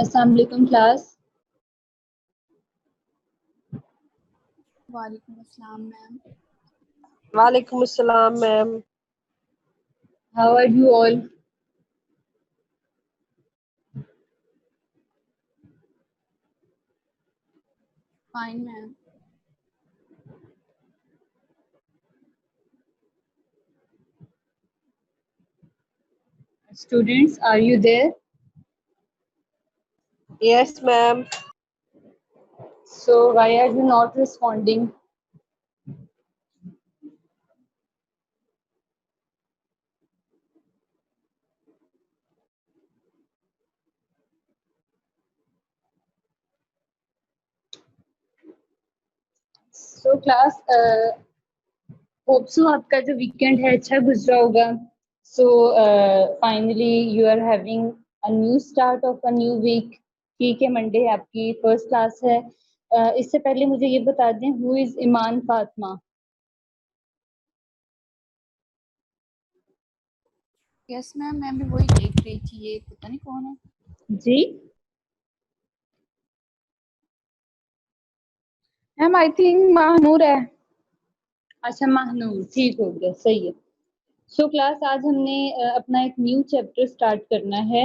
Assalamu alaikum class. वालेकुम अस्सलाम ma'am. वालेकुम अस्सलाम ma'am. How are you all? Fine ma'am. Students, are you there? Yes ma'am. So why are you not responding? So class, hope so आपका जो weekend है अच्छा गुजरा होगा. So finally you are having a new start of a new week. ठीक है, Monday आपकी first class है. इससे पहले मुझे ये बता दें, who is Iman Fatima? Yes ma'am, मैं भी वही देख रही थी, ये पता नहीं कौन है जी मैम। आई थिंक महानूर है। अच्छा, महानूर, ठीक हो गया, सही है. सो क्लास, आज हमने अपना एक न्यू चैप्टर स्टार्ट करना है,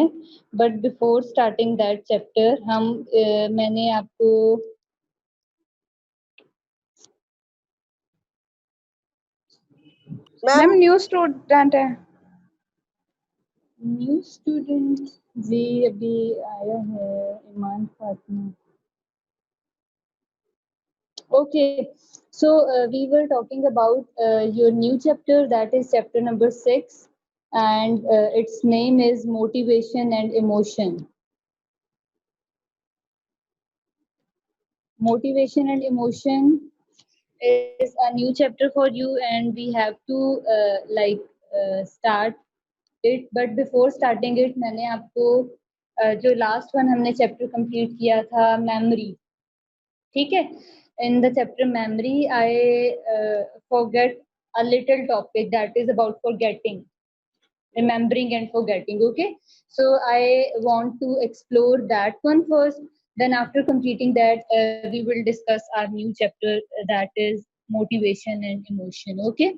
but before starting that chapter मैंने आपको मैम न्यू स्टूडेंट है। न्यू स्टूडेंट जी अभी आया है, ईमान Fatima. Okay, so we were talking about your new chapter, that is chapter number 6, and its name is Motivation and Emotion. Motivation and Emotion is a new chapter for you, and we have to start it. But before starting it, मैंने आपको जो last one हमने chapter complete किया था, memory. ठीक है, in the chapter memory I forget a little topic that is about forgetting, remembering and forgetting. Okay, so I want to explore that one first, then after completing that we will discuss our new chapter, that is motivation and emotion. Okay.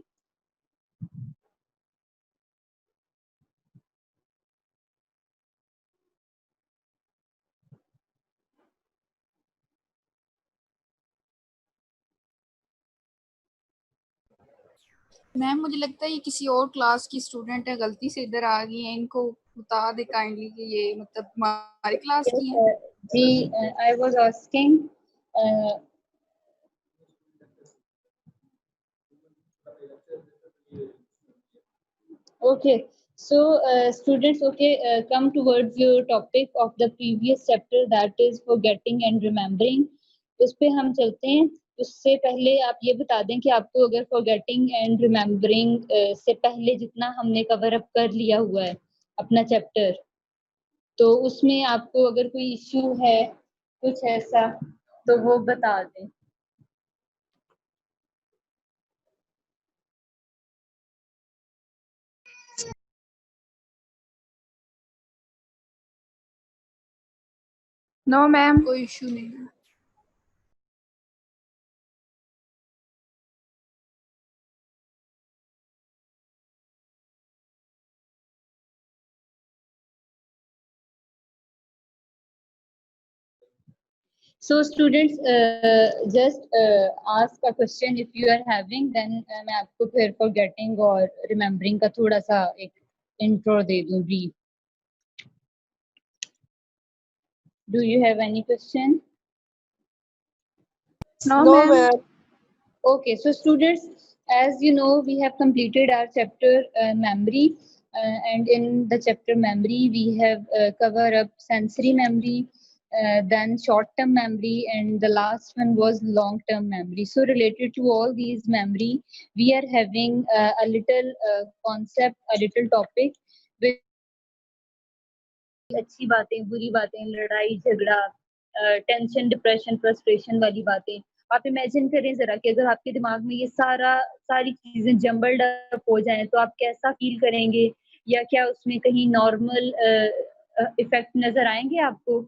Ma'am मुझे लगता है ये किसी और class की student है, गलती से इधर आ गई है, इनको बता दे काइंडली कि ये मतलब हमारी क्लास की है। जी, I was asking okay, so students, okay, come towards your topic of the previous chapter, that is forgetting and remembering. उस पे हम चलते हैं. उससे पहले आप ये बता दें कि आपको अगर forgetting and remembering से पहले जितना हमने कवर अप कर लिया हुआ है अपना चैप्टर, तो उसमें आपको अगर कोई इश्यू है कुछ ऐसा तो वो बता दें. नो मैम, कोई इशू नहीं है। So students, just ask a question if you are having, then मैं आपको फिर forgetting और remembering का थोड़ा सा एक intro दे दूँ brief. Do you have any question? No No ma'am. Ma'am. Okay, so students, as you know, we have completed our chapter memory, and in the chapter memory we have covered up sensory memory, then short-term memory, and the last one was long-term memory. So related to all these memory, we are having a little concept, a little topic with अच्छी बातें, बुरी बातें, लड़ाई झगड़ा, tension, depression, frustration वाली बातें. आप imagine करें जरा कि अगर आपके दिमाग में ये सारी चीजें जम्बल्ड अप हो जाएं तो आप कैसा फील करेंगे, या क्या उसमें कहीं नॉर्मल इफेक्ट नजर आएंगे आपको?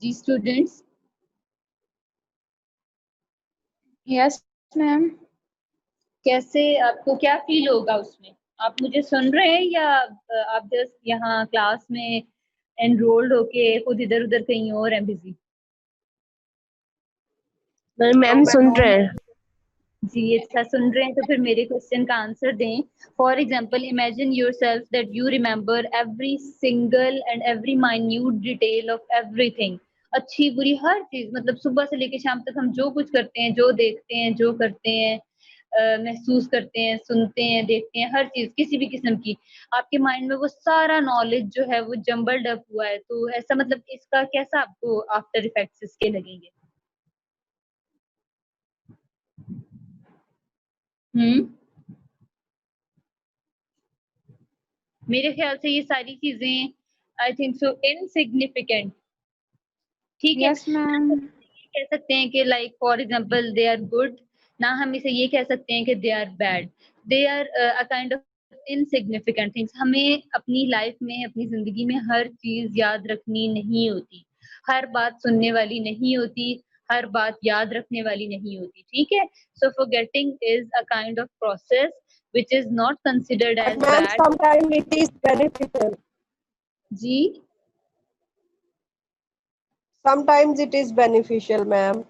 जी स्टूडेंट्स। Yes ma'am. कैसे आपको क्या फील होगा उसमें? आप मुझे सुन रहे हैं या आप जस्ट यहाँ क्लास में एनरोल्ड होके खुद इधर-उधर कहीं और हैं बिजी? मैम सुन रहे हैं। जी अच्छा, सुन रहे हैं तो फिर मेरे क्वेश्चन का आंसर दें। For example imagine yourself that you remember every single and every minute detail of everything. अच्छी बुरी हर चीज, मतलब सुबह से लेकर शाम तक हम जो कुछ करते हैं, जो देखते हैं, जो करते हैं, महसूस करते हैं, सुनते हैं, देखते हैं, हर चीज किसी भी किस्म की आपके माइंड में वो सारा नॉलेज जो है वो जम्बल्ड अप हुआ है। तो ऐसा मतलब इसका कैसा आपको आफ्टर इफेक्ट्स इसके लगेंगे? मेरे ख्याल से ये सारी चीजें आई थिंक सो इनसिग्निफिकेंट, ठीक है। Yes ma'am. कह सकते हैं कि like for example they are good, ना हम इसे ये कह सकते हैं कि they are bad. They are a kind of insignificant things. हमें अपनी लाइफ में, अपनी जिंदगी में हर चीज याद रखनी नहीं होती, हर बात सुनने वाली नहीं होती, हर बात याद रखने वाली नहीं होती, ठीक है। So forgetting is a kind of process which is not considered But as ma'am, bad। sometimes it is beneficial. जी Sometimes it is beneficial, ma'am.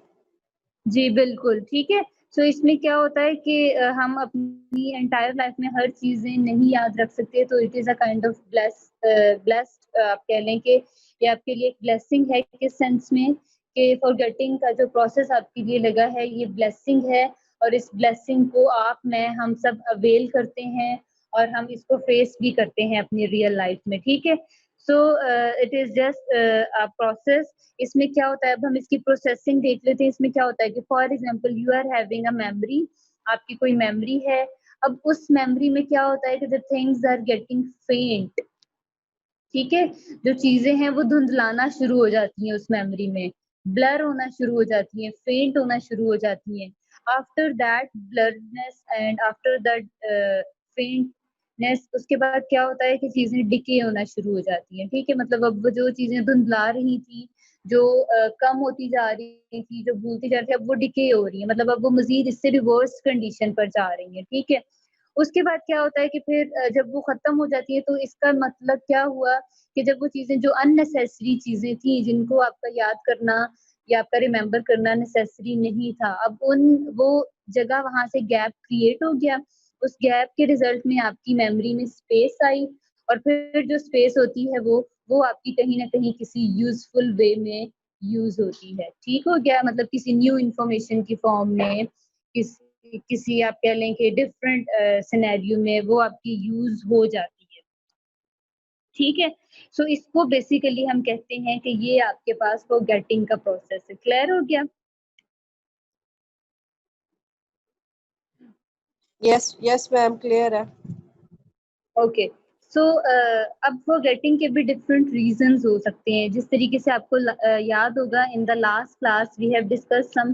जी, बिल्कुल, ठीक है। सो इसमें क्या होता है कि हम अपनी एंटायर लाइफ में हर चीज़ें नहीं याद रख सकते, तो it is a kind of blessed आप कह लें कि ये आपके लिए एक ब्लेसिंग है। किस सेंस में कि फॉरगेटिंग का जो प्रोसेस आपके लिए लगा है, ये ब्लेसिंग है और इस ब्लेसिंग को आप, मैं, हम सब अवेल करते हैं और हम इसको फेस भी करते हैं अपनी रियल लाइफ में, ठीक है। So it is just a process. इसमें क्या होता है, अब हम इसकी प्रोसेसिंग देख लेते हैं। इसमें क्या होता है कि for example you are having a memory, आपकी कोई मेमोरी है। अब उस मेमोरी में क्या होता है कि द थिंग्स आर गेटिंग फेंट, ठीक है। जो चीजें हैं वो धुंधलाना शुरू हो जाती हैं उस मेमोरी में, ब्लर होना शुरू हो जाती हैं, फेंट होना शुरू हो जाती हैं। After that blurness and after that faintness, उसके बाद क्या होता है कि चीजें डिके होना शुरू हो जाती हैं, ठीक है। मतलब अब वो जो चीजें धुंधला रही थी, जो कम होती जा रही थी, जो भूलती जा रही थी, अब वो डिके हो रही है, मतलब अब वो मजीद इससे भी वर्स्ट कंडीशन पर जा रही है, ठीक है। उसके बाद क्या होता है कि फिर जब वो खत्म हो जाती है तो इसका मतलब क्या हुआ कि जब वो चीजें जो अननेसेसरी चीजें थी, जिनको आपका याद करना या आपका रिमेम्बर करना नेसेसरी नहीं था, अब उन वो जगह वहां से गैप क्रिएट हो गया। उस गैप के रिजल्ट में आपकी मेमोरी में स्पेस आई और फिर जो स्पेस होती है वो आपकी कहीं ना कहीं किसी यूजफुल वे में यूज होती है, ठीक हो गया। मतलब किसी न्यू इंफॉर्मेशन की फॉर्म में, किसी आप कह लें कि डिफरेंट सिनेरियो में वो आपकी यूज हो जाती है, ठीक है। सो इसको बेसिकली हम कहते हैं कि ये आपके पास फॉरगेटिंग का प्रोसेस है। क्लियर हो गया? Yes, yes, ma'am. Clear है। ओके। सो अब फॉरगेटिंग के भी डिफरेंट रीजंस हो सकते हैं। जिस तरीके से आपको याद होगा, in the last class we have discuss some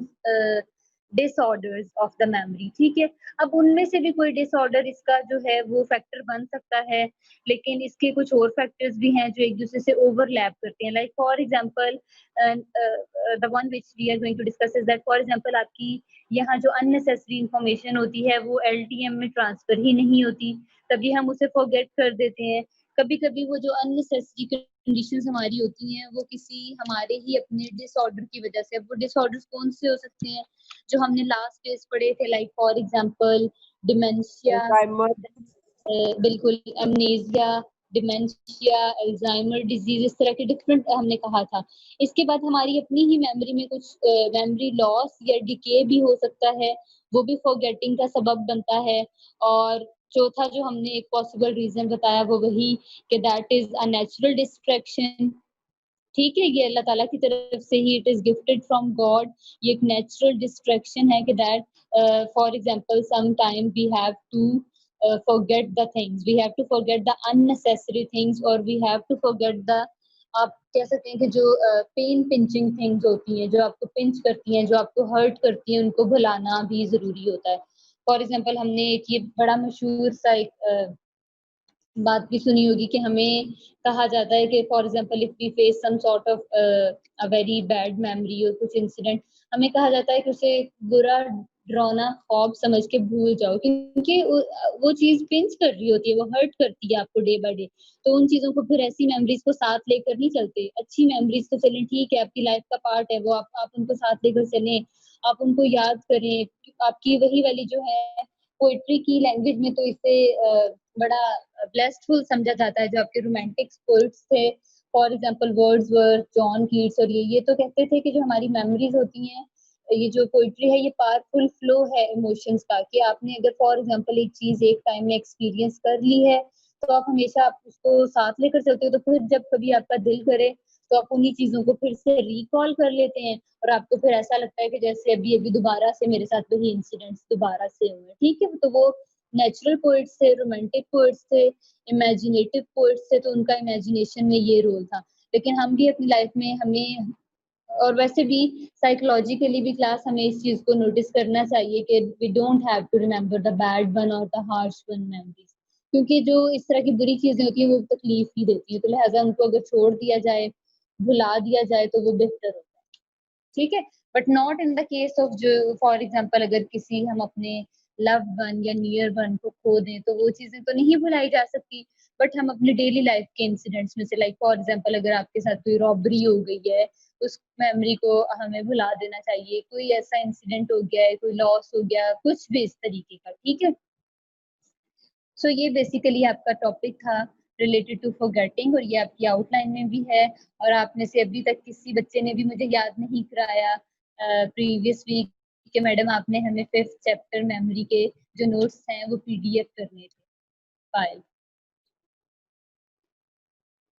disorders of the memory, ठीक है। अब उनमें से भी कोई डिसऑर्डर इसका जो है वो फैक्टर बन सकता है, लेकिन इसके कुछ और फैक्टर्स भी हैं जो एक दूसरे से ओवरलैप करते हैं। Like for example the one which we are going to discuss is that for example आपकी यहाँ जो अननेसेसरी इंफॉर्मेशन होती है वो एलटीएम में ट्रांसफर ही नहीं होती, तभी हम उसे फॉरगेट कर देते हैं। कभी-कभी वो जो अननेसेसरी कंडीशंस हमारी होती हैं, वो किसी हमारे ही अपने डिसऑर्डर की वजह से। अब वो डिसऑर्डर्स कौन से हो सकते हैं? जो हमने लास्ट डेज पढ़े थे, like for example dementia, Alzheimer। बिल्कुल एमनेसिया, डिमेंशिया, अल्जाइमर डिजीज, इस तरह के डिफरेंट हमने कहा था। इसके बाद हमारी अपनी ही मेमोरी में कुछ मेमोरी लॉस या डिके भी हो सकता है, वो भी फॉरगेटिंग का सबब बनता है। और चौथा जो हमने एक पॉसिबल रीजन बताया वो वही कि that is a natural distraction, ठीक है। ये अल्लाह ताला की तरफ से ही, it is gifted from God. ये एक नेचुरल डिस्ट्रैक्शन है कि that for example some time we have to forget the things, we have to forget the unnecessary things और we have to forget the, आप कह सकते हैं कि जो पेन पिंचिंग थिंग्स होती हैं, जो आपको पिंच करती हैं, जो आपको हर्ट करती हैं, उनको भुलाना भी जरूरी होता है। फॉर एग्जांपल हमने एक ये बड़ा मशहूर सा एक बात भी सुनी होगी कि हमें कहा जाता है कि for example if we face some sort of a very bad memory और कुछ इंसिडेंट, हमें कहा जाता है कि उसे बुरा डरावना ख्वाब समझ के भूल जाओ, क्योंकि वो चीज पिंच कर रही होती है, वो हर्ट करती है आपको डे बाय डे। तो उन चीजों को फिर ऐसी मेमोरीज को साथ लेकर नहीं चलते। अच्छी मेमोरीज तो चलें ठीक है, आपकी लाइफ का पार्ट है वो, आप उनको साथ लेकर चलें, आप उनको याद करें। आपकी वही वाली जो है पोएट्री की लैंग्वेज में तो इसे बड़ा ब्लेस्डफुल समझा जाता है। जो आपके रोमांटिक पोएट्स थे for example Wordsworth, John Keats, और ये तो कहते थे कि जो हमारी मेमोरीज होती हैं, ये जो पोएट्री है ये पावरफुल फ्लो है इमोशंस का, कि आपने अगर फॉर एग्जांपल एक चीज एक टाइम में एक्सपीरियंस कर ली है तो आप हमेशा आप उसको साथ लेकर चलते हो। तो फिर जब कभी आपका दिल करे तो आप उन्हीं चीजों को फिर से रिकॉल कर लेते हैं, और आपको फिर ऐसा लगता है कि जैसे अभी अभी दोबारा से मेरे साथ वही इंसिडेंट्स दोबारा से हुए। ठीक है, तो वो नेचुरल पोएट्स थे, रोमांटिक पोएट्स थे, इमेजिनेटिव पोएट्स थे, तो उनका इमेजिनेशन में ये रोल था। लेकिन हम भी अपनी लाइफ में हमें, और वैसे भी साइकोलॉजिकली भी क्लास हमें इस चीज को नोटिस करना चाहिए कि we don't have to remember the bad one और द हार्श वन मेमोरीज, क्योंकि जो इस तरह की बुरी चीजें होती हैं वो तकलीफ ही देती है। तो लिहाजा उनको अगर छोड़ दिया जाए, भुला दिया जाए तो वो बेहतर होता है। ठीक है, but not in the case of जो फॉर एग्जांपल अगर किसी हम अपने लव वन या नियर वन को खो दें तो वो चीजें तो नहीं भुलाई जा सकती। बट हम अपनी डेली लाइफ के इंसिडेंट्स में से, लाइक फॉर एग्जांपल अगर आपके साथ कोई रॉबरी हो गई है, उस मेमोरी को हमें भुला देना चाहिए। कोई ऐसा इंसिडेंट हो गया है, कोई लॉस हो गया, कुछ भी इस तरीके का। ठीक है, सो ये बेसिकली आपका टॉपिक था रिलेटेड टू फॉरगेटिंग, और ये आपकी आउटलाइन में भी है। और आप में से अभी तक किसी बच्चे ने भी मुझे याद नहीं कराया प्रीवियस वीक कि मैडम आपने हमें 5th चैप्टर मेमोरी के जो नोट्स हैं वो पीडीएफ करने थे फाइल।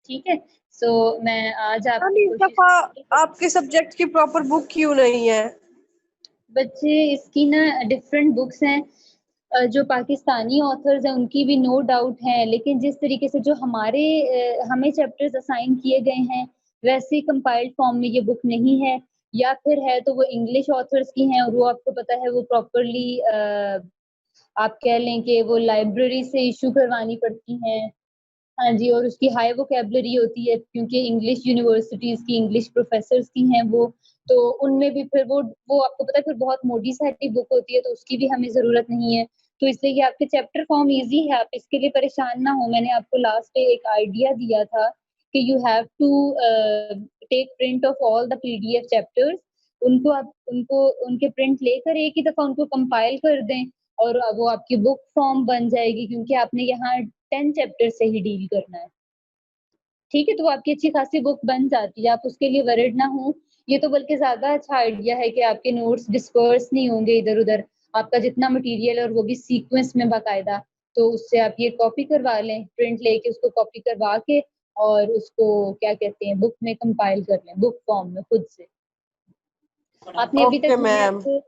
ठीक है, सो मैं आज आपकी इस कोशिश दफा करूंगी। आपके सब्जेक्ट की प्रॉपर बुक क्यों नहीं है? बच्चे इसकी ना डिफरेंट बुक्स हैं, जो पाकिस्तानी ऑथर्स हैं उनकी भी नो डाउट हैं, लेकिन जिस तरीके से जो हमारे हमें चैप्टर्स असाइन किए गए हैं वैसे कंपाइल्ड फॉर्म में ये बुक नहीं है, या फिर है तो वो इंग्लिश ऑथर्स की हैं, और वो आपको पता है वो प्रॉपरली आप कह लें कि वो लाइब्रेरी से इशू करवानी पड़ती हैं। हाँ जी, और उसकी हाई वोकैबुलरी होती है क्योंकि इंग्लिश यूनिवर्सिटीज़ की इंग्लिश प्रोफ़ेसर्स की हैं वो, तो उनमें भी फिर वो आपको पता है फिर बहुत मोटी-सी बुक होती है, तो उसकी भी हमें ज़रूरत नहीं है। तो इसलिए ये आपके चैप्टर फॉर्म ईज़ी है, आप इसके लिए परेशान ना हों। मैंने आपको लास्ट डे एक आइडिया दिया था कि you have to take print of all the PDF chapters. उनको उनके प्रिंट लेकर एक ही दफ़ा उनको कंपाइल कर दें, और वो आपकी बुक फॉर्म बन जाएगी, क्योंकि आपने यहाँ 10 चैप्टर से ही डील करना है। ठीक है, तो वो आपकी अच्छी खासी बुक बन जाती है, आप उसके लिए वरिड ना हों। ये तो बल्कि ज़्यादा अच्छा आइडिया है कि आपके नोट्स डिस्पर्स नहीं होंगे इधर-उधर। आपका जितना मटीरियल है और वो भी सीक्वेंस में बाकायदा, तो उससे आप ये कॉपी करवा लें, प्रिंट लेके उसको कॉपी करवा के और उसको क्या कहते हैं बुक में कंपाइल कर लें, बुक फॉर्म में खुद से। आपने अभी ओके तक मैंने मैम। आपको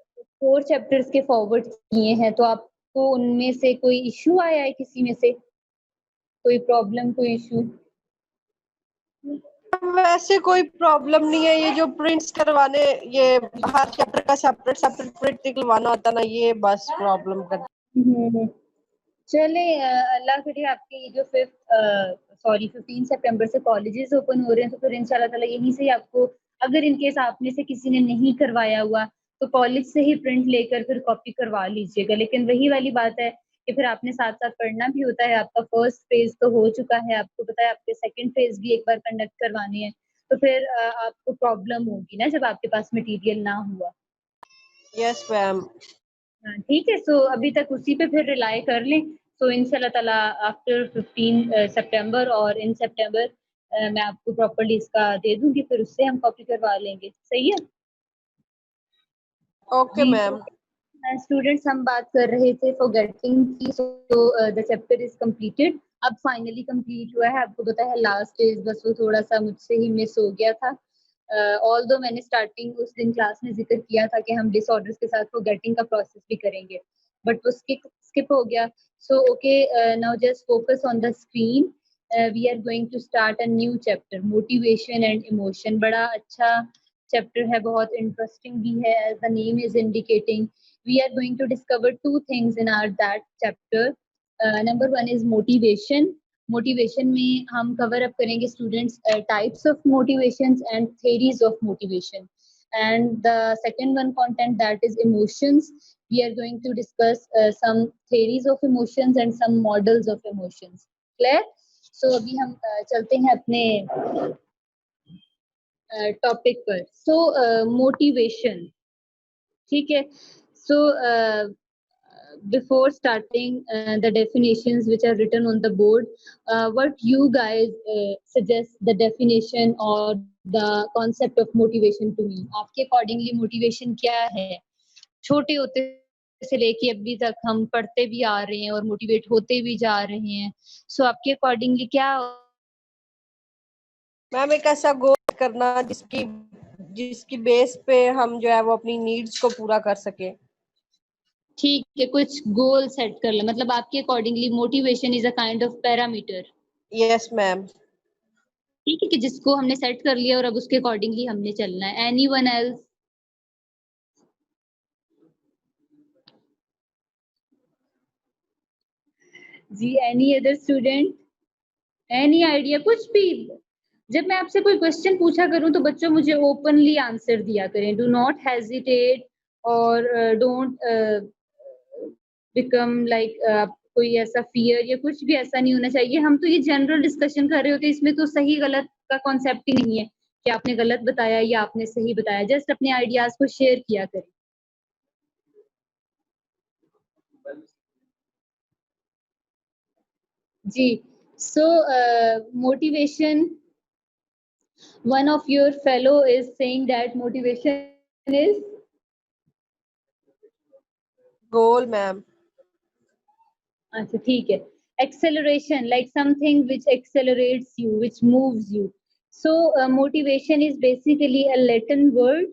4 चैप्टर्स के फॉरवर्ड किए हैं, तो आपको उनमें से कोई इश्यू आया है किसी में से? कोई प्रॉब्लम, कोई इश्यू? वैसे कोई प्रॉब्लम नहीं है, ये जो प्रिंट्स करवाने, ये हर चैप्टर का सेपरेट सेपरेट प्रिंट निकलवाना होता ना, ये बस प्रॉब्लम कर। हम्म। चले अल्लाह करे आपके ये जो 15 सितंबर से कॉलेजेस ओपन हो रहे हैं, तो फिर इंशाल्लाह ताला यहीं से ही आपको, अगर इन केस आप में से किसी ने नहीं करवाया हुआ तो कॉलेज से ही प्रिंट लेकर फिर कॉपी करवा लीजिएगा। लेकिन वही वाली बात है कि फिर आपने साथ-साथ पढ़ना भी होता है। आपका फर्स्ट फेज़ तो हो चुका है, आपको पता है आपके सेकंड फेज़ भी एक बार कंडक्ट करवाने हैं, तो फिर आपको प्रॉब्लम होगी ना जब आपके पास मटीरियल ना हुआ। Yes ma'am. हाँ, ठीक है, सो अभी तक उसी पे फिर रिलाय कर लें। सो इंशाल्लाह ताला आफ्टर 15 सितंबर और इन सितंबर मैं आपको प्रॉपर्ली इसका दे दूँगी, फिर उससे हम कॉपी करवा लेंगे। सही है? ओके जी, मैम। तो स्टूडेंट्स हम बात कर रहे थे फॉरगेटिंग की, so the chapter is completed. अब फाइनली कंप्लीट हुआ है। आपको पता है लास्ट डेज़ बस वो थोड़ा-सा मुझसे ही मिस हो गया था। ऑल्दो मैंने स्टार्टिंग उस दिन क्लास में ज़िक्र किया था कि हम डिसऑर्डर्स के साथ फॉरगेटिंग का प्रोसेस भी करेंगे, बट वो स्किप हो गया। So okay, now just focus on the screen. We are going to start a new chapter, motivation and emotion. बड़ा अच्छा चैप्टर है, बहुत इंटरेस्टिंग भी है, as the name is indicating. We are going to discover two things in our that chapter. Number one is motivation. Motivation में हम cover up करेंगे students types of motivations and theories of motivation. And the second one content, that is emotions. We are going to discuss some theories of emotions and some models of emotions. Clear? So अभी हम चलते हैं अपने topic पर. So motivation. ठीक है. So before starting the definitions which are written on the board, what you guys suggest the definition or the concept of motivation to me? आपके accordingly motivation क्या है? छोटे होते से लेके अभी तक हम पढ़ते भी आ रहे हैं और मोटिवेट होते भी जा रहे हैं. So आपके accordingly क्या? मैम एक ऐसा गोल करना जिसकी बेस पे हम जो है वो अपनी नीड्स को पूरा कर सके. ठीक है, कुछ गोल सेट कर ले. मतलब आपके accordingly motivation is a kind of parameter. Yes ma'am. ठीक है, कि जिसको हमने सेट कर लिया और अब उसके अकॉर्डिंगली हमने चलना है. Anyone else? जी, any other student? Any idea? कुछ भी. जब मैं आपसे कोई क्वेश्चन पूछा करूं तो बच्चों मुझे ओपनली आंसर दिया करें. डू नॉट हेजिटेट और डोंट बिकम लाइक कोई ऐसा फियर या कुछ भी ऐसा नहीं होना चाहिए. हम तो ये जनरल डिस्कशन कर रहे होते हैं, इसमें तो सही गलत का कॉन्सेप्ट ही नहीं है कि आपने गलत बताया या आपने सही बताया. जस्ट अपने आइडियाज को शेयर किया करें. जी. So motivation, one of your fellow is saying that motivation is goal ma'am. अच्छा, ठीक है. Acceleration, like something which accelerates you, which moves you. So motivation is basically a Latin word.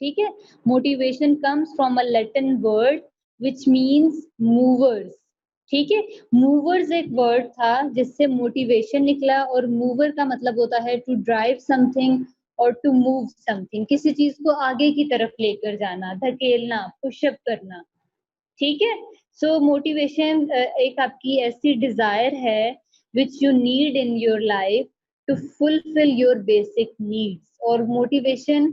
ठीक है. Motivation comes from a Latin word which means movers. ठीक है. Movers एक word था जिससे मोटिवेशन निकला और मूवर का मतलब होता है टू ड्राइव समथिंग और टू मूव समथिंग. किसी चीज को आगे की तरफ लेकर जाना, धकेलना, पुशअप करना. ठीक है. सो मोटिवेशन एक आपकी ऐसी डिजायर है which you need in your life to fulfil your basic needs. और मोटिवेशन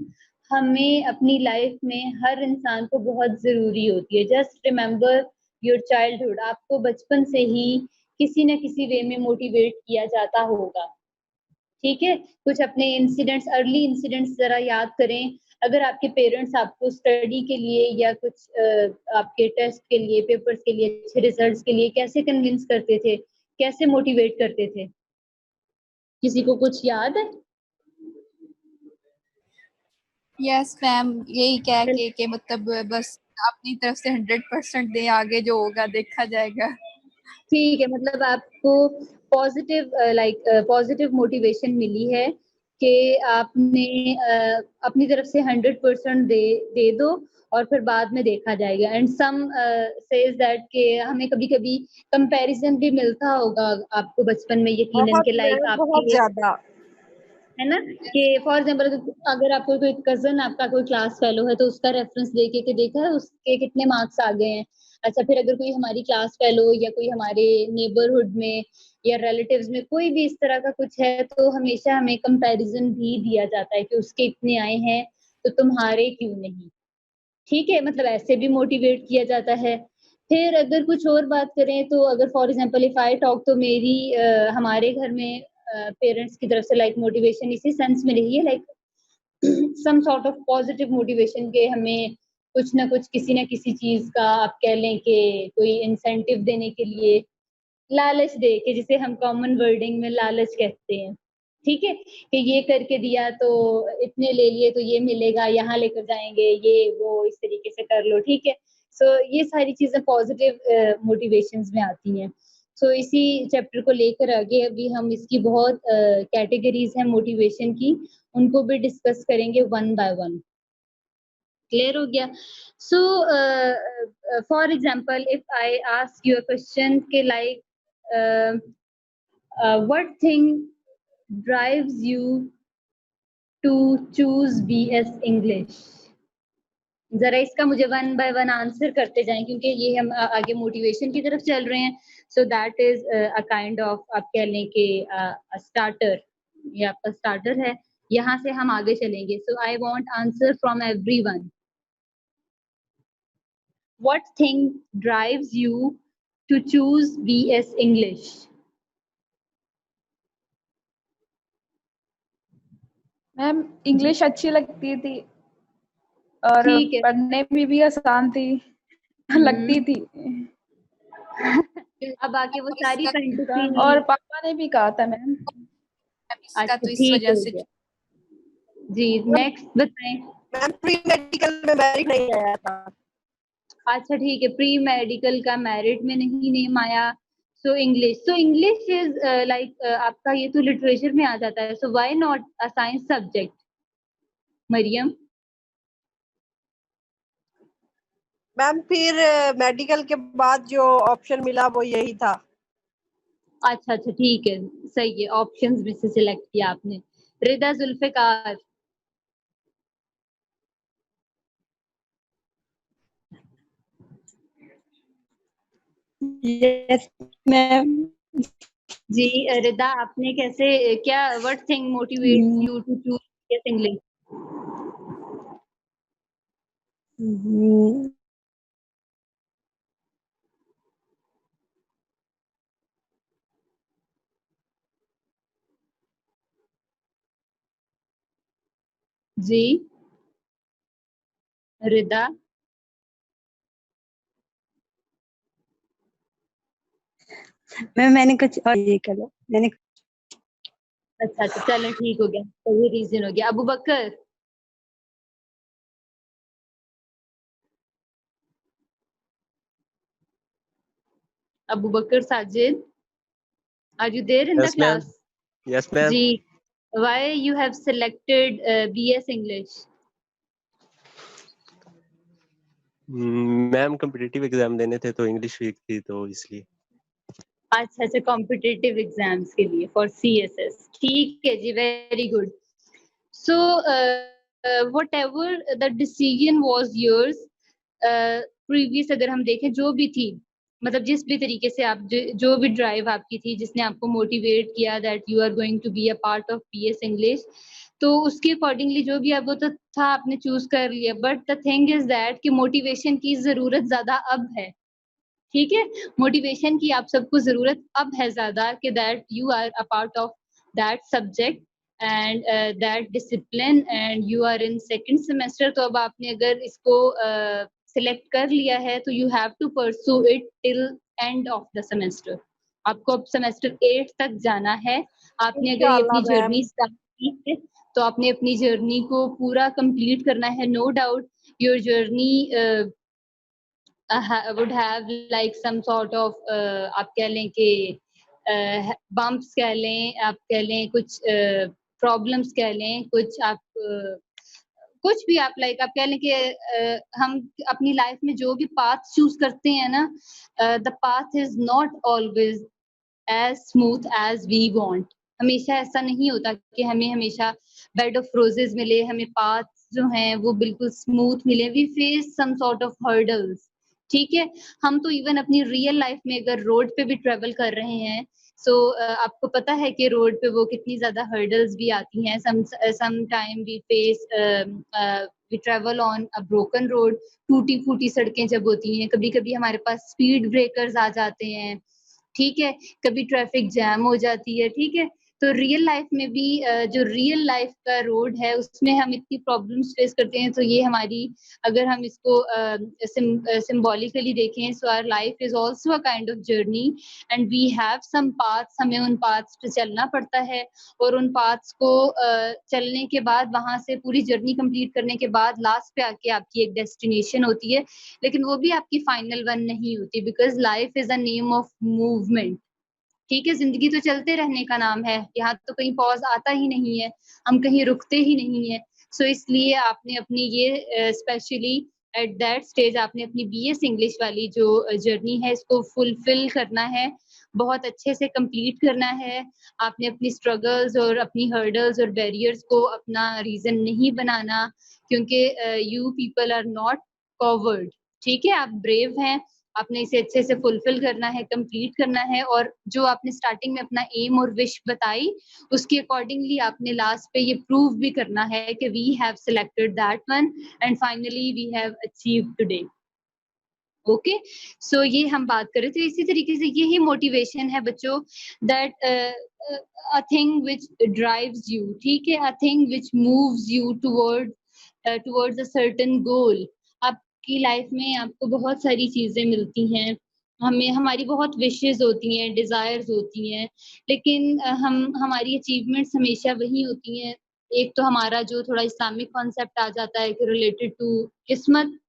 हमें अपनी लाइफ में हर इंसान को बहुत जरूरी होती है. Just remember your childhood. आपको बचपन से ही किसी न किसी वे में मोटिवेट किया जाता होगा. ठीक है. कुछ अपने इंसिडेंट्स, अर्ली इंसिडेंट्स जरा याद करें. अगर आपके पेरेंट्स आपको स्टडी के लिए या कुछ आपके टेस्ट के लिए, पेपर्स के लिए, अच्छे रिजल्ट्स के लिए कैसे कन्विंस करते थे, कैसे मोटिवेट करते थे? किसी को कुछ याद है? यस मैम, यही कह के मतलब बस अपनी तरफ से 100% दे, आगे जो होगा देखा जाएगा. ठीक है. मतलब आपको पॉजिटिव पॉजिटिव मोटिवेशन मिली है कि आपने अपनी तरफ से 100% दे दो और फिर बाद में देखा जाएगा. एंड सम सेज दैट कि हमें कभी-कभी कंपैरिजन भी मिलता होगा आपको बचपन में यकीनन बहुत के लाइक मैम, बहुत आपके, ज्यादा. है ना, कि फॉर एग्जाम्पल अगर आपको कोई कजन आपका कोई क्लास फेलो है तो उसका रेफरेंस देके कि देखा है उसके कितने मार्क्स आ गए हैं. अच्छा, फिर अगर कोई हमारी क्लास फेलो या कोई हमारे नेबरहुड में या रिलेटिव्स में कोई भी इस तरह का कुछ है तो हमेशा हमें कंपैरिजन भी दिया जाता है कि उसके इतने आए हैं तो तुम्हारे क्यों नहीं. ठीक है. मतलब ऐसे भी मोटिवेट किया जाता है. फिर अगर कुछ और बात करें तो अगर for example if I talk तो मेरी हमारे घर में पेरेंट्स की तरफ से लाइक मोटिवेशन इसी सेंस में रही है, like some sort of positive motivation के हमें कुछ ना कुछ किसी ना किसी चीज का आप कह लें कि कोई इंसेंटिव देने के लिए लालच दे के, जिसे हम कॉमन वर्डिंग में लालच कहते हैं. ठीक है. कि ये करके दिया तो इतने ले लिए तो ये मिलेगा, यहाँ लेकर जाएंगे, ये वो इस तरीके से कर लो. ठीक है. सो ये सारी चीजें पॉजिटिव मोटिवेशंस में आती हैं. सो इसी चैप्टर को लेकर आगे अभी हम इसकी बहुत कैटेगरीज हैं मोटिवेशन की, उनको भी डिस्कस करेंगे वन बाय वन. क्लियर हो गया? So for example if I ask you a question के like what thing drives you to choose BS English? जरा इसका मुझे वन बाय वन आंसर करते जाएं, क्योंकि ये हम आगे मोटिवेशन की तरफ चल रहे हैं. So that is a kind of, आप कह लें कि स्टार्टर, ये आपका स्टार्टर है. यहाँ से हम आगे चलेंगे. So I want answer from everyone. What thing drives you to choose BS English? Ma'am English अच्छी लगती थी और ठीक है. पढ़ने में भी आसान थी लगती थी. अब आके वो सारी इसका फैंटेसी और पापा ने भी कहा था मैम इसका, अच्छा तो इस ठीक वजह हो से. गया जी. नेक्स्ट बताएं. मैम प्री मेडिकल में मेरिट नहीं आया था. अच्छा ठीक है, प्री मेडिकल का मेरिट में नहीं नेम आया. सो इंग्लिश इज लाइक आपका ये तो लिटरेचर में आ जाता है. So why not a science subject, Mariam? Ma'am फिर मेडिकल के बाद जो ऑप्शन मिला वो यही था. अच्छा ठीक है, सही है. ऑप्शंस में से सिलेक्ट किया आपने. रिदा जुल्फिकार? Yes ma'am. जी रिदा, आपने कैसे, क्या what thing motivates you to choose BS English? जी रिदा? मैंने कुछ और ये करो मैंने. अच्छा चलो ठीक हो गया, तो ये रीजन हो गया. Abu Bakar? Abu Bakar Sajid, are you there in the Yes, ma'am. Class? Yes, ma'am. जी, why you have selected BS English? Ma'am competitive exam देने थे तो इंग्लिश वीक थी तो इसलिए. अच्छा कॉम्पिटिटिव एग्जाम्स के लिए फॉर सीएसएस. ठीक है जी, very good. So whatever the decision was yours, previous अगर हम देखें जो भी थी, मतलब जिस भी तरीके से आप जो भी ड्राइव आपकी थी जिसने आपको मोटिवेट किया that you are going to be a part of BS English, तो उसके अकॉर्डिंगली जो भी अब वो तो था आपने चूज कर लिया. But the thing is that कि मोटिवेशन की जरूरत ज्यादा अब है. ठीक है, मोटिवेशन की आप सबको जरूरत अब है ज्यादा कि that you are a part of that subject and that discipline and you are in second semester. तो अब आपने अगर इसको सिलेक्ट कर लिया है तो you have to pursue it till end of the semester. आपको अब सेमेस्टर 8 तक जाना है. आपने अगर ये इंशाल्लाह अपनी मैम. जर्नी स्टार्ट की है तो आपने अपनी जर्नी को पूरा कंप्लीट करना है. No doubt your journey would have like some sort of आप कह लें कि बम्प्स कह लें, आप कह लें कुछ प्रॉब्लम्स कह लें, कुछ आप कुछ भी आप लाइक आप कह लें कि हम अपनी लाइफ में जो भी पाथ चूज करते हैं ना, the path is not always as smooth as we want. हमेशा ऐसा नहीं होता कि हमें हमेशा बेड ऑफ रोजेस मिले, हमें पाथ जो हैं वो बिल्कुल स्मूथ मिले. We face some sort of hurdles. ठीक है, हम तो इवन अपनी रियल लाइफ में अगर रोड पे भी ट्रेवल कर रहे हैं सो आपको पता है कि रोड पे वो कितनी ज्यादा हर्डल्स भी आती हैं. Some time we face we travel on a broken road. टूटी फूटी सड़कें जब होती हैं, कभी कभी हमारे पास स्पीड ब्रेकर्स आ जाते हैं. ठीक है, कभी ट्रैफिक जैम हो जाती है. ठीक है, तो रियल लाइफ में भी जो रियल लाइफ का रोड है उसमें हम इतनी प्रॉब्लम्स फेस करते हैं. तो ये हमारी, अगर हम इसको सिंबॉलिकली देखें, so our life is also a kind of journey and we have some paths. हमें उन पाथ्स पे चलना पड़ता है और उन पाथ्स को चलने के बाद, वहां से पूरी जर्नी कंप्लीट करने के बाद लास्ट पे आके आपकी एक डेस्टिनेशन होती है. लेकिन वो भी आपकी फाइनल वन नहीं होती, because life is a name of movement. ठीक है, जिंदगी तो चलते रहने का नाम है, यहाँ तो कहीं पॉज आता ही नहीं है, हम कहीं रुकते ही नहीं है. सो इसलिए आपने अपनी ये स्पेशली एट दैट स्टेज आपने अपनी बीएस इंग्लिश वाली जो जर्नी है इसको फुलफिल करना है. बहुत अच्छे से कंप्लीट करना है। आपने अपनी स्ट्रगल्स और अपनी हर्डल्स और बैरियर्स को अपना रीज़न नहीं बनाना, क्योंकि you people are not coward, ठीक है? आप ब्रेव हैं, आपने इसे अच्छे से फुलफिल करना है, कंप्लीट करना है, और जो आपने स्टार्टिंग में अपना एम और विश बताई, उसके अकॉर्डिंगली आपने लास्ट पे ये प्रूव भी करना है कि we have selected that one and finally we have achieved today. Okay, so ये हम बात कर रहे थे। इसी तरीके से यही मोटिवेशन है बच्चों, that a thing which drives you, ठीक है? A thing which moves you towards a certain goal. आपकी लाइफ में आपको बहुत सारी चीज़ें मिलती हैं, हमें हमारी बहुत विशेज़ होती हैं, डिज़ायर्स होती हैं, लेकिन हमारी अचीवमेंट्स हमेशा वही होती हैं। एक तो हमारा जो थोड़ा इस्लामिक कॉन्सेप्ट आ जाता है कि रिलेटेड टू किस्मत,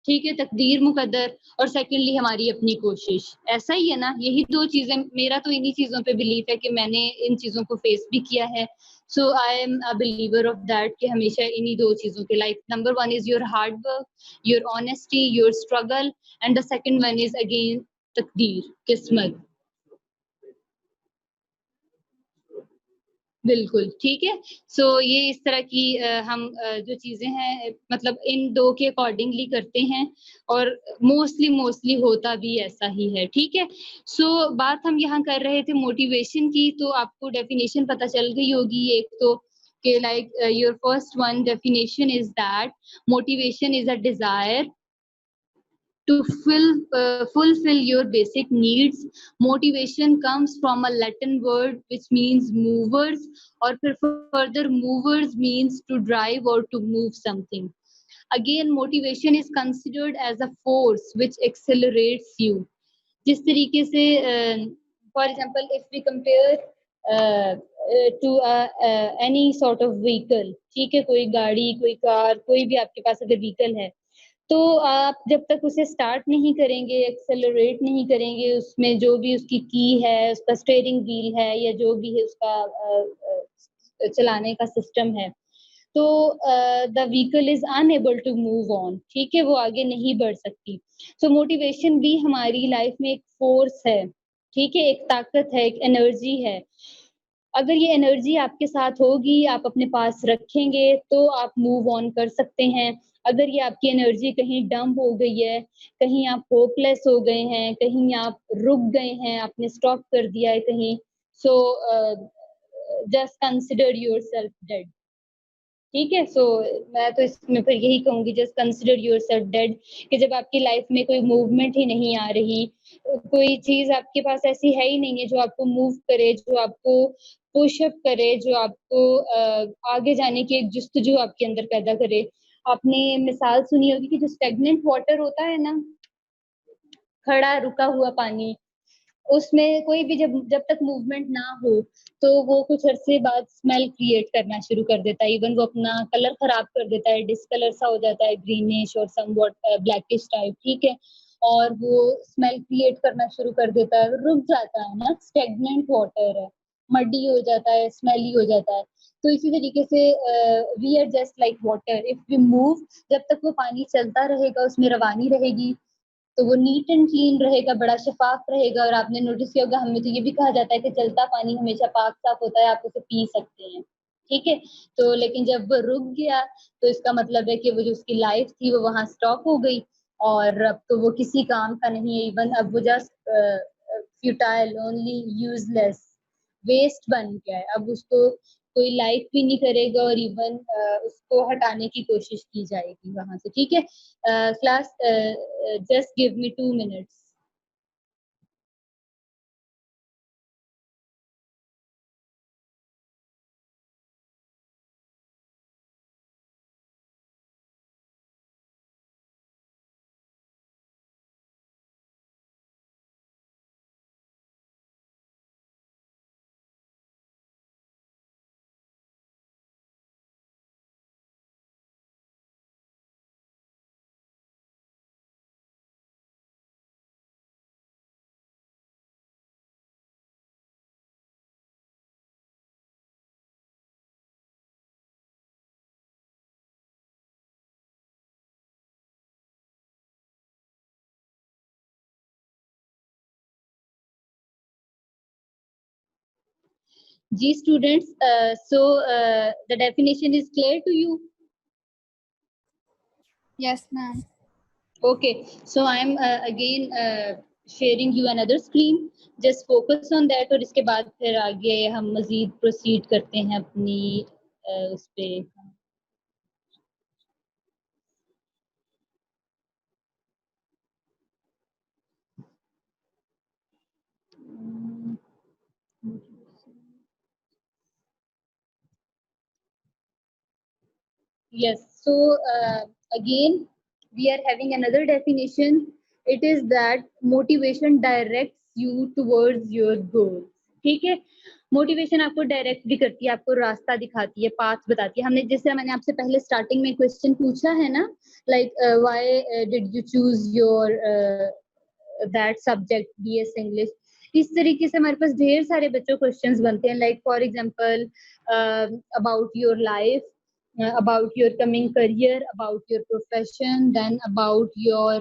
ठीक है, तकदीर मुकद्दर, और सेकंडली हमारी अपनी कोशिश। ऐसा ही है ना? यही 2 चीज़ें, मेरा तो इन्हीं चीज़ों पे बिलीफ है कि मैंने इन चीज़ों को फेस भी किया है। So I am a believer of that कि हमेशा इन्हीं 2 चीज़ों के, like number 1 is your hard work, your honesty, your struggle, and the second one is again तकदीर, किस्मत। बिल्कुल, ठीक है। सो ये इस तरह की हम जो चीज़ें हैं मतलब इन 2 के अकॉर्डिंगली करते हैं, और मोस्टली होता भी ऐसा ही है, ठीक है? सो बात हम यहाँ कर रहे थे मोटिवेशन की, तो आपको डेफिनिशन पता चल गई होगी एक तो, कि like your first one definition is that motivation is a desire to fulfill your basic needs. Motivation comes from a Latin word which means movers, or further movers means to drive or to move something. Again, motivation is considered as a force which accelerates you. जिस तरीके से for example if we compare to any sort of vehicle, ठीक है? कोई गाड़ी, कोई car, कोई भी आपके पास अगर व्हीकल है, तो आप जब तक उसे स्टार्ट नहीं करेंगे, एक्सेलरेट नहीं करेंगे, उसमें जो भी उसकी की है, उसका स्टीयरिंग व्हील है, या जो भी है उसका चलाने का सिस्टम है, तो the vehicle is unable to move on, ठीक है? वो आगे नहीं बढ़ सकती। सो मोटिवेशन भी हमारी लाइफ में एक फोर्स है, ठीक है? एक ताकत है, एक एनर्जी है। अगर ये एनर्जी आपके साथ होगी, आप अपने पास रखेंगे, तो आप मूव ऑन कर सकते हैं। अगर ये आपकी एनर्जी कहीं डंप हो गई है, कहीं आप होपलेस हो गए हैं, कहीं आप रुक गए हैं, आपने स्टॉप कर दिया है कहीं, so just consider yourself dead, ठीक है? सो मैं तो इसमें फिर यही कहूँगी, जस्ट कंसिडर योरसेल्फ डेड, कि जब आपकी लाइफ में कोई मूवमेंट ही नहीं आ रही, कोई चीज़ आपके पास ऐसी है ही नहीं है जो आपको मूव करे, जो आपको पुश अप करे, जो आपको आगे जाने की एक जुस्तजू आपके अंदर पैदा करे। आपने मिसाल सुनी होगी कि जो स्टैग्नेंट वाटर होता है ना, खड़ा रुका हुआ पानी, उसमें कोई भी जब जब तक मूवमेंट ना हो, तो वो कुछ अरसे बाद स्मेल क्रिएट करना शुरू कर देता है। इवन वो अपना कलर खराब कर देता है, डिस्कलर सा हो जाता है, ग्रीनिश और समवॉट ब्लैकिश टाइप, ठीक है? और वो स्मेल क्रिएट करना शुरू कर देता है, रुक जाता है ना, स्टैग्नेंट वाटर है, मडी हो जाता है, स्मेली हो जाता है। तो इसी तरीके से we are just like water, if we move, जब तक वो पानी चलता रहेगा, उसमें रवानी रहेगी, तो वो नीट एंड क्लीन रहेगा, बड़ा शफ़ाफ़ रहेगा। और आपने नोटिस किया होगा, हमें तो ये भी कहा जाता है कि चलता पानी हमेशा पाक-साफ़ होता है, आप उसे पी सकते हैं, ठीक है? तो लेकिन जब वो रुक गया, तो इसका मतलब है कि वो जो उसकी लाइफ़ थी, वो वहाँ स्टॉप हो गई, और अब तो वो किसी काम का नहीं है। इवन अब वो just futile, only useless, waste बन गया है। अब उसको कोई लाइक भी नहीं करेगा, और इवन उसको हटाने की कोशिश की जाएगी वहाँ से, ठीक है? Class just give me 2 minutes. जी students, so the definition is clear to you? Yes, ma'am. Okay, so I am again sharing you another screen. Just focus on that और इसके बाद फिर आगे हम मजीद proceed करते हैं अपनी उस पे. Yes, so again we are having another definition. It is that motivation directs you towards your goals. ठीक है, मोटिवेशन आपको डायरेक्ट भी करती है, आपको रास्ता दिखाती है, पाथ बताती है. हमने जैसे मैंने आपसे पहले स्टार्टिंग में क्वेश्चन पूछा है ना, like why did you choose your that subject BS English. इस तरीके से हमारे पास ढेर सारे बच्चों क्वेश्चंस बनते हैं, like for example about your life, about your coming career, about your profession, then about your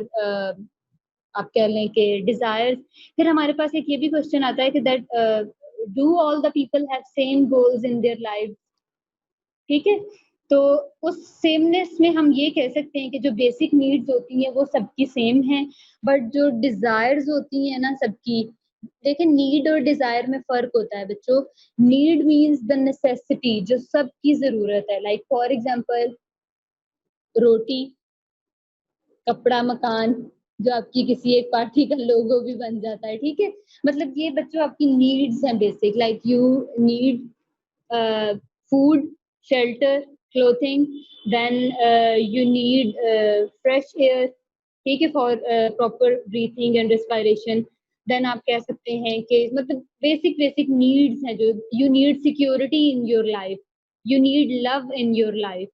आप कह लें कि desires. फिर हमारे पास एक ये भी क्वेश्चन आता है कि that do all the people have same goals in their life. ठीक है, तो उस सेमनेस में हम ये कह सकते हैं कि जो बेसिक नीड्स होती हैं वो सबकी सेम हैं, बट जो डिजायर्स होती हैं ना सबकी, देखिए नीड और डिजायर में फर्क होता है बच्चों. नीड मीन्स द नेसेसिटी, जो सबकी जरूरत है, लाइक फॉर एग्जांपल रोटी, कपड़ा, मकान, जो आपकी किसी एक पार्टी का लोगो भी बन जाता है. ठीक है, मतलब ये बच्चों आपकी नीड्स हैं basic, like you need food, shelter, clothing, then you need fresh air, ठीक है, for proper breathing and respiration. then आप कह सकते हैं कि मतलब बेसिक needs हैं जो, you need security in your life, you need love in your life.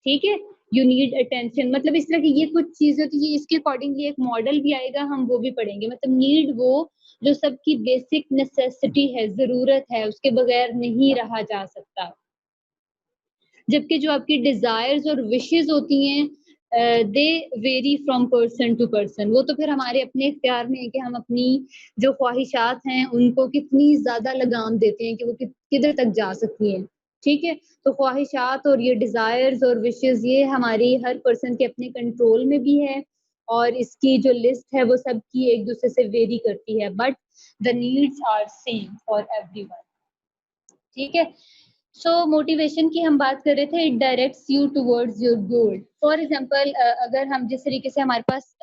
ठीक है, you need attention, मतलब इस तरह की ये कुछ चीजें होती है. इसके अकॉर्डिंगली एक मॉडल भी आएगा, हम वो भी पढ़ेंगे. मतलब नीड वो जो सबकी बेसिक नेसेसिटी है, जरूरत है, उसके बगैर नहीं रहा जा सकता. जबकि जो आपकी डिजायर्स और विशेस होती हैं they vary from person to person. वो तो फिर हमारे अपने इख्तियार में है कि हम अपनी जो ख्वाहिशात हैं उनको कितनी ज्यादा लगाम देते हैं कि वो किधर तक जा सकती हैं. ठीक है, तो ख्वाहिशात और ये डिजायर्स और विशेस ये हमारी हर पर्सन के अपने कंट्रोल में भी है, और इसकी जो लिस्ट है वो सबकी एक दूसरे से वेरी करती है, but the needs are same for everyone. ठीक है, सो मोटिवेशन की हम बात कर रहे थे. It directs you towards your goal. For example अगर हम जिस तरीके से हमारे पास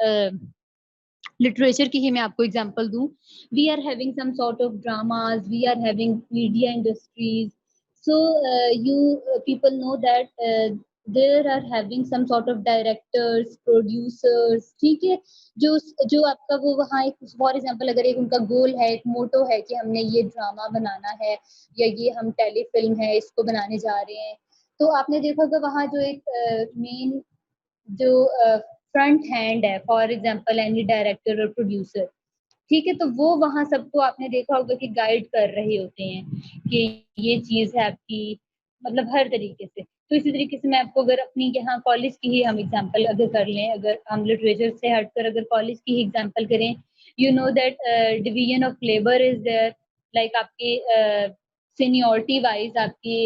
लिटरेचर की ही मैं आपको एग्जांपल दूं, we are having some sort of dramas, we are having media industries. So you people know that there are having some sort of directors, producers. ठीक है, जो आपका वो वहाँ एक फॉर एग्जांपल अगर एक उनका गोल है, एक मोटो है कि हमने ये ड्रामा बनाना है या ये हम टेलीफिल्म है इसको बनाने जा रहे हैं, तो आपने देखा होगा वहाँ जो एक मेन जो फ्रंट हैंड है, फॉर एग्जांपल एनी डायरेक्टर और प्रोड्यूसर. ठीक है, तो वो वहाँ सबको आपने देखा होगा कि गाइड कर रहे होते हैं कि ये चीज है आपकी, मतलब हर तरीके से. तो इसी तरीके से मैं आपको अगर अपनी यहाँ कॉलेज की ही हम एग्जांपल अगर कर लें, अगर हम लिटरेचर से हटकर अगर कॉलेज की ही एग्जांपल करें, you know that division of labour is there. Like आपके सीनियरिटी वाइज आपके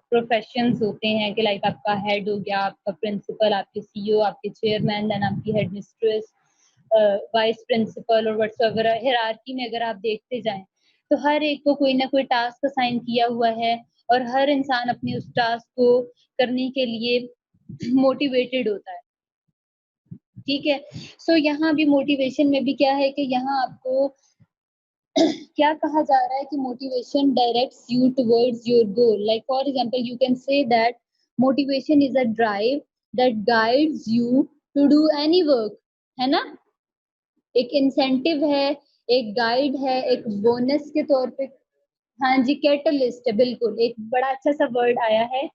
प्रोफेशंस होते हैं कि लाइक आपका हेड हो गया, आपका प्रिंसिपल, आपके सीईओ, आपके चेयरमैन, देन आपकी हेड मिस्ट्रेस, वाइस प्रिंसिपल और व्हाट्सएवर. हायरार्की में अगर आप देखते जाएं तो हर एक को कोई ना कोई टास्क असाइन किया हुआ है, और हर इंसान अपने उस टास्क को करने के लिए मोटिवेटेड होता है. ठीक है, सो यहाँ भी मोटिवेशन में भी क्या है कि यहाँ आपको क्या कहा जा रहा है कि motivation directs you towards your goal. Like for example you can say that motivation is a drive that guides you to do any work. है ना, एक इंसेंटिव है, एक गाइड है, एक बोनस के तौर पे. हाँ जी, कैटलिस्ट है, बिल्कुल एक बड़ा अच्छा सा वर्ड आया है,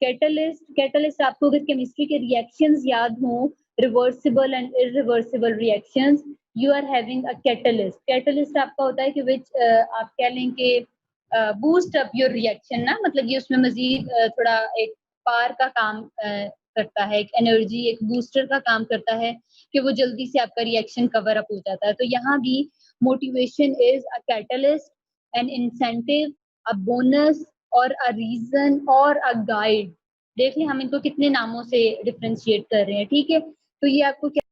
कैटलिस्ट. कैटलिस्ट आपको अगर केमिस्ट्री के रिएक्शंस याद हो, reversible and irreversible reactions, you are having a catalyst. Catalyst आपका होता है कि विच आप कह लें कि बूस्ट अप योर रिएक्शन ना, मतलब ये उसमें मजीद थोड़ा एक पार का काम करता है, एक एनर्जी, एक बूस्टर का काम करता है कि वो जल्दी से आपका रिएक्शन कवर अप हो जाता है. तो यहाँ भी motivation is a catalyst, an incentive, a bonus और अ रीजन और अ गाइड। देख लें हम इनको कितने नामों से डिफरेंशिएट कर रहे हैं, ठीक है। तो ये आपको क्या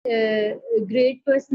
great person